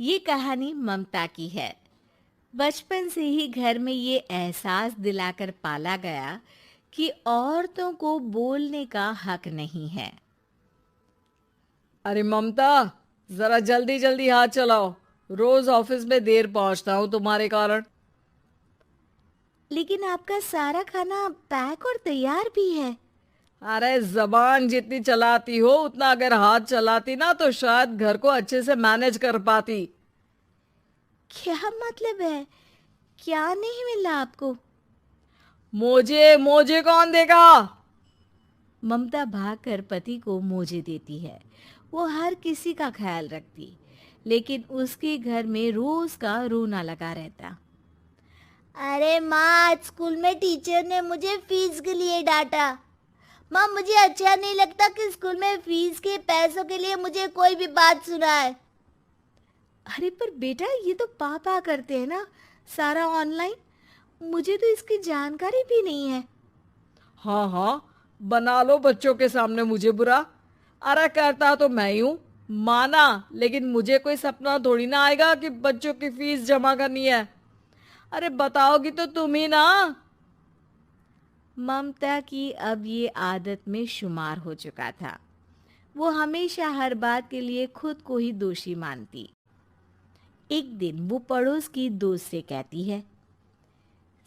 ये कहानी ममता की है। बचपन से ही घर में ये एहसास दिलाकर पाला गया कि औरतों को बोलने का हक नहीं है। अरे ममता, जरा जल्दी जल्दी हाथ चलाओ। रोज ऑफिस में देर पहुंचता हूँ तुम्हारे कारण। लेकिन आपका सारा खाना पैक और तैयार भी है। अरे जबान जितनी चलाती हो उतना अगर हाथ चलाती ना तो शायद घर को अच्छे से मैनेज कर पाती। क्या मतलब है? क्या नहीं मिला आपको? मुझे मुझे कौन देगा? ममता भागकर पति को मोजे देती है। वो हर किसी का ख्याल रखती, लेकिन उसके घर में रोज का रोना लगा रहता। अरे माँ, आज स्कूल में टीचर ने मुझे फीस के लिए डांटा। माँ, मुझे अच्छा नहीं लगता कि स्कूल में फीस के पैसों के लिए मुझे कोई भी बात सुनाए। अरे पर बेटा, ये तो पापा करते हैं ना, सारा ऑनलाइन। मुझे तो इसकी जानकारी भी नहीं है। हाँ हाँ, बना लो बच्चों के सामने मुझे बुरा। अरे करता तो मैं ही हूँ, माना। लेकिन मुझे कोई सपना थोड़ी ना आएगा कि बच्चों की फीस जमा करनी है। अरे बताओगी तो तुम ही ना। ममता की अब ये आदत में शुमार हो चुका था। वो हमेशा हर बात के लिए खुद को ही दोषी मानती। एक दिन वो पड़ोस की दोस्त से कहती है,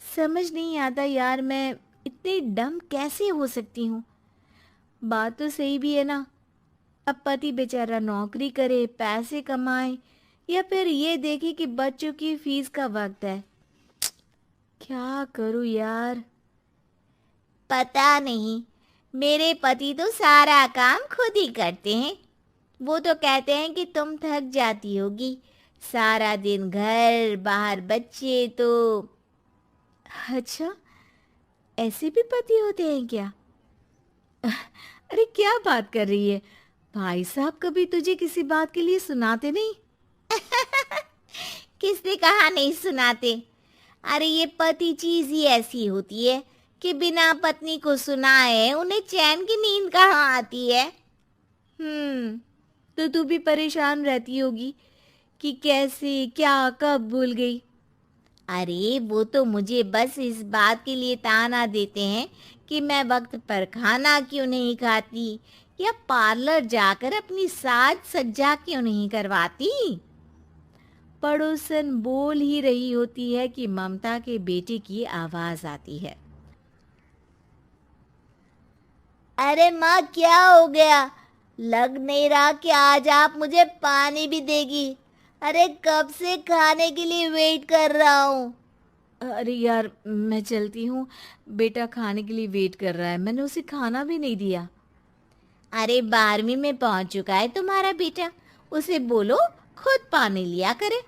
समझ नहीं आता यार, मैं इतनी डम कैसे हो सकती हूँ। बात तो सही भी है ना। अब पति बेचारा नौकरी करे, पैसे कमाए, या फिर ये देखे कि बच्चों की फीस का वक्त है। क्या करूँ यार। पता नहीं, मेरे पति तो सारा काम खुद ही करते हैं। वो तो कहते हैं कि तुम थक जाती होगी, सारा दिन घर बाहर बच्चे तो। अच्छा, ऐसे भी पति होते हैं क्या? अरे क्या बात कर रही है? भाई साहब कभी तुझे किसी बात के लिए सुनाते नहीं? किसने कहा नहीं सुनाते? अरे ये पति चीज ही ऐसी होती है कि बिना पत्नी को सुनाए उन्हें चैन की नींद कहाँ आती है। तो तू भी परेशान रहती होगी कि कैसे, क्या, कब भूल गई। अरे वो तो मुझे बस इस बात के लिए ताना देते हैं कि मैं वक्त पर खाना क्यों नहीं खाती या पार्लर जाकर अपनी साज सज्जा क्यों नहीं करवाती। पड़ोसन बोल ही रही होती है कि ममता के बेटे की आवाज आती है। अरे माँ, क्या हो गया? लग नहीं रहा कि आज आप मुझे पानी भी देगी। अरे कब से खाने के लिए वेट कर रहा हूँ। अरे यार, मैं चलती हूँ। बेटा खाने के लिए वेट कर रहा है, मैंने उसे खाना भी नहीं दिया। अरे 12वीं में पहुंच चुका है तुम्हारा बेटा, उसे बोलो खुद पानी लिया करे।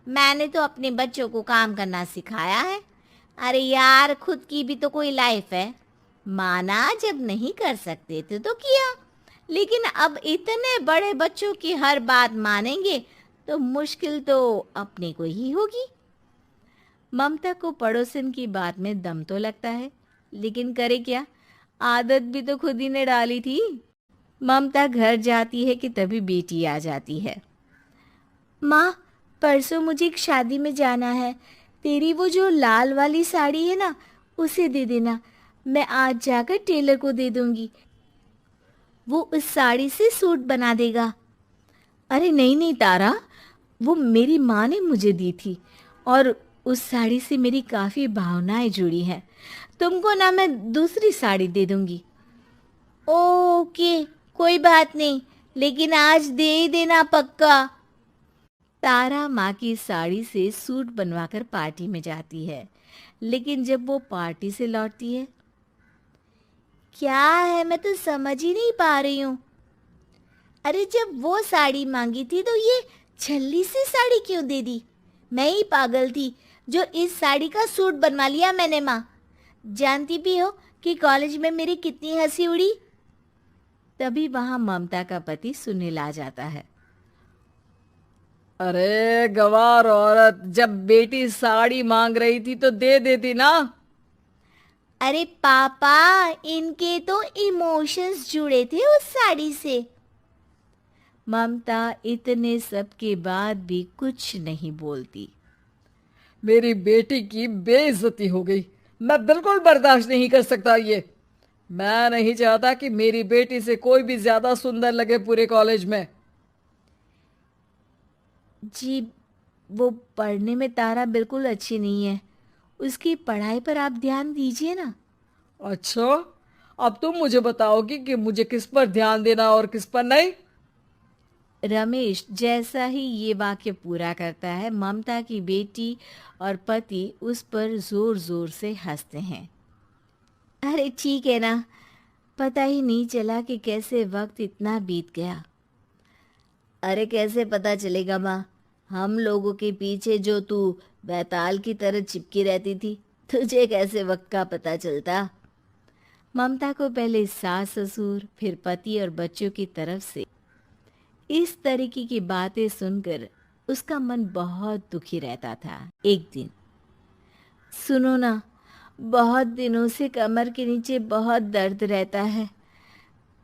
मैंने तो अपने बच्चों को काम करना सिखाया है। अरे यार, खुद की भी तो कोई लाइफ है। माना जब नहीं कर सकते थे तो किया, लेकिन अब इतने बड़े बच्चों की हर बात मानेंगे तो मुश्किल तो अपने को ही होगी। ममता को पड़ोसन की बात में दम तो लगता है, लेकिन करे क्या, आदत भी तो खुद ही ने डाली थी। ममता घर जाती है कि तभी बेटी आ जाती है। माँ, परसों मुझे एक शादी में जाना है। तेरी वो जो लाल वाली साड़ी है ना, उसे दे देना। मैं आज जाकर टेलर को दे दूंगी, वो उस साड़ी से सूट बना देगा। अरे नहीं नहीं तारा, वो मेरी माँ ने मुझे दी थी और उस साड़ी से मेरी काफ़ी भावनाएं जुड़ी हैं। तुमको ना मैं दूसरी साड़ी दे दूंगी। ओके, कोई बात नहीं, लेकिन आज दे ही देना पक्का। तारा माँ की साड़ी से सूट बनवाकर पार्टी में जाती है, लेकिन जब वो पार्टी से लौटती है, क्या है, मैं तो समझ ही नहीं पा रही हूँ। अरे जब वो साड़ी मांगी थी तो ये छल्ली सी साड़ी क्यों दे दी? मैं ही पागल थी जो इस साड़ी का सूट बनवा लिया मैंने। माँ, जानती भी हो कि कॉलेज में मेरी कितनी हंसी उड़ी। तभी वहां ममता का पति सुनील आ जाता है। अरे गवार औरत, जब बेटी साड़ी मांग रही थी तो दे देती ना। अरे पापा, इनके तो इमोशंस जुड़े थे उस साड़ी से। ममता इतने सब के बाद भी कुछ नहीं बोलती। मेरी बेटी की बेइज्जती हो गई। मैं बिल्कुल बर्दाश्त नहीं कर सकता ये। मैं नहीं चाहता कि मेरी बेटी से कोई भी ज्यादा सुंदर लगे पूरे कॉलेज में। जी, वो पढ़ने में तारा बिल्कुल अच्छी नहीं है। उसकी पढ़ाई पर आप ध्यान दीजिए ना। अच्छा, अब तुम मुझे बताओगी कि मुझे किस पर ध्यान देना और किस पर नहीं। रमेश जैसा ही ये वाक्य पूरा करता है, ममता की बेटी और पति उस पर जोर जोर से हंसते हैं। अरे ठीक है ना, पता ही नहीं चला कि कैसे वक्त इतना बीत गया। अरे कैसे पता चलेगा माँ, हम लोगों के पीछे जो तू बैताल की तरह चिपकी रहती थी, तुझे कैसे वक्त का पता चलता। ममता को पहले सास ससुर, फिर पति और बच्चों की तरफ से इस तरीके की बातें सुनकर उसका मन बहुत दुखी रहता था। एक दिन, सुनो ना, बहुत दिनों से कमर के नीचे बहुत दर्द रहता है।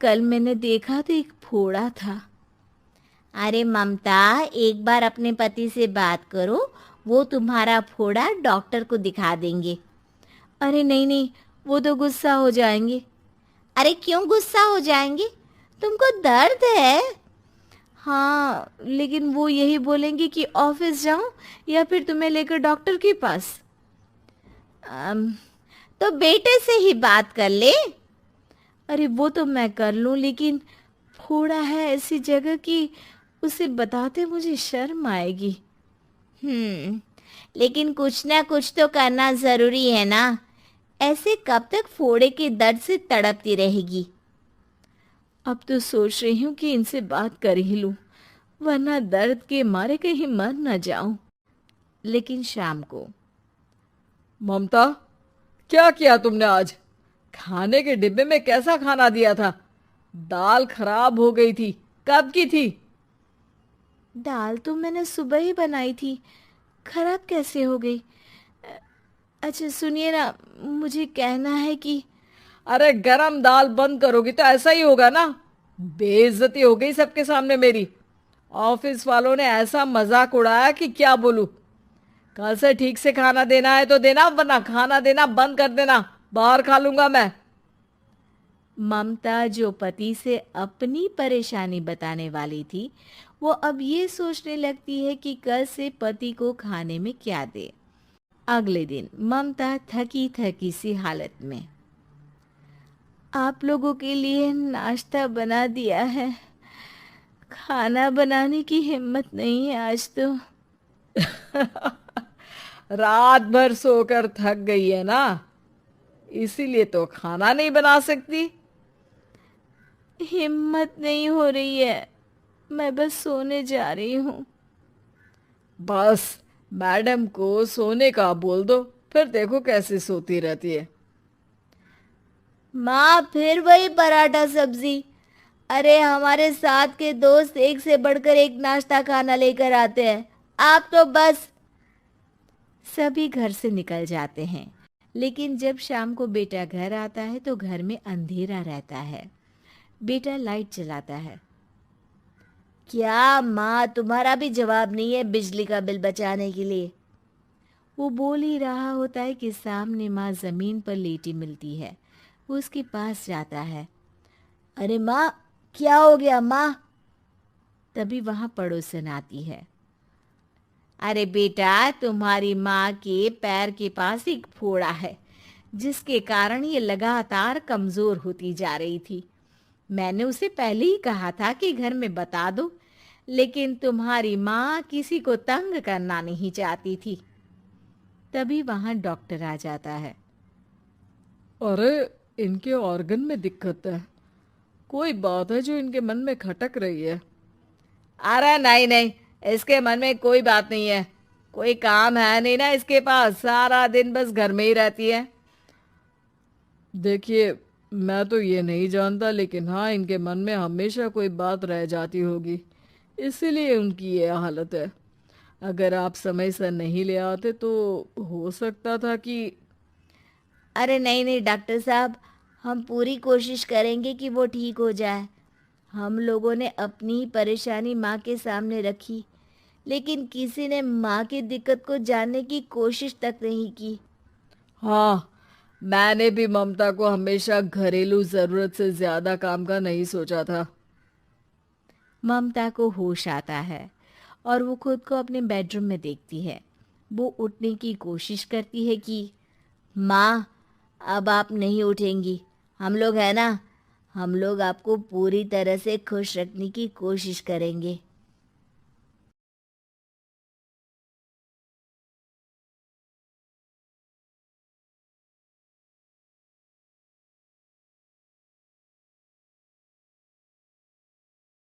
कल मैंने देखा तो एक फोड़ा था। अरे ममता, एक बार अपने पति से बात करो, वो तुम्हारा फोड़ा डॉक्टर को दिखा देंगे। अरे नहीं नहीं, वो तो गुस्सा हो जाएंगे। अरे क्यों गुस्सा हो जाएंगे? तुमको दर्द है? हाँ, लेकिन वो यही बोलेंगे कि ऑफिस जाऊं या फिर तुम्हें लेकर डॉक्टर के पास। तो बेटे से ही बात कर ले। अरे वो तो मैं कर लूं, लेकिन फोड़ा है ऐसी जगह कि उसे बताते मुझे शर्म आएगी। लेकिन कुछ ना कुछ तो करना जरूरी है ना। ऐसे कब तक फोड़े के दर्द से तड़पती रहेगी? अब तो सोच रही हूँ कि इनसे बात कर ही लूं, वरना दर्द के मारे कहीं मर न जाऊं। लेकिन शाम को, ममता, क्या किया तुमने आज? खाने के डिब्बे में कैसा खाना दिया था? दाल खराब हो गई थी। कब की थी? दाल तो मैंने सुबह ही बनाई थी, खराब कैसे हो गई? अच्छा सुनिए ना, मुझे कहना है कि अरे गरम दाल बंद करोगी तो ऐसा ही होगा ना। बेइज्जती हो गई सबके सामने मेरी। ऑफिस वालों ने ऐसा मजाक उड़ाया कि क्या बोलूं। कल से ठीक से खाना देना है तो देना, वरना खाना देना बंद कर देना। बाहर खा लूंगा मैं। ममता जो पति से अपनी परेशानी बताने वाली थी, वो अब ये सोचने लगती है कि कल से पति को खाने में क्या दे। अगले दिन ममता थकी थकी सी हालत में, आप लोगों के लिए नाश्ता बना दिया है, खाना बनाने की हिम्मत नहीं है आज तो। रात भर सोकर थक गई है ना, इसीलिए तो खाना नहीं बना सकती। हिम्मत नहीं हो रही है, मैं बस सोने जा रही हूँ। बस मैडम को सोने का बोल दो, फिर देखो कैसे सोती रहती है। माँ, फिर वही पराठा सब्जी। अरे हमारे साथ के दोस्त एक से बढ़कर एक नाश्ता खाना लेकर आते हैं, आप तो बस। सभी घर से निकल जाते हैं, लेकिन जब शाम को बेटा घर आता है तो घर में अंधेरा रहता है। बेटा लाइट जलाता है। क्या माँ, तुम्हारा भी जवाब नहीं है बिजली का बिल बचाने के लिए? वो बोल ही रहा होता है कि सामने माँ जमीन पर लेटी मिलती है। वो उसके पास जाता है। अरे माँ, क्या हो गया माँ? तभी वहां पड़ोसन आती है। अरे बेटा, तुम्हारी माँ के पैर के पास एक फोड़ा है, जिसके कारण ये लगातार कमजोर होती जा रही थी। मैंने उसे पहले ही कहा था कि घर में बता दो, लेकिन तुम्हारी माँ किसी को तंग करना नहीं चाहती थी। तभी वहां डॉक्टर आ जाता है। अरे इनके ऑर्गन में दिक्कत है, कोई बात है जो इनके मन में खटक रही है। अरे नहीं नहीं, इसके मन में कोई बात नहीं है। कोई काम है नहीं ना इसके पास, सारा दिन बस घर में ही रहती है। देखिए, मैं तो ये नहीं जानता, लेकिन हाँ, इनके मन में हमेशा कोई बात रह जाती होगी, इसीलिए उनकी ये हालत है। अगर आप समय से नहीं ले आते तो हो सकता था कि। अरे नहीं नहीं डॉक्टर साहब, हम पूरी कोशिश करेंगे कि वो ठीक हो जाए। हम लोगों ने अपनी ही परेशानी माँ के सामने रखी, लेकिन किसी ने माँ की दिक्कत को जानने की कोशिश तक नहीं की। हाँ, मैंने भी ममता को हमेशा घरेलू जरूरत से ज्यादा काम का नहीं सोचा था। ममता को होश आता है और वो खुद को अपने बेडरूम में देखती है। वो उठने की कोशिश करती है कि माँ, अब आप नहीं उठेंगी। हम लोग हैं ना, हम लोग आपको पूरी तरह से खुश रखने की कोशिश करेंगे।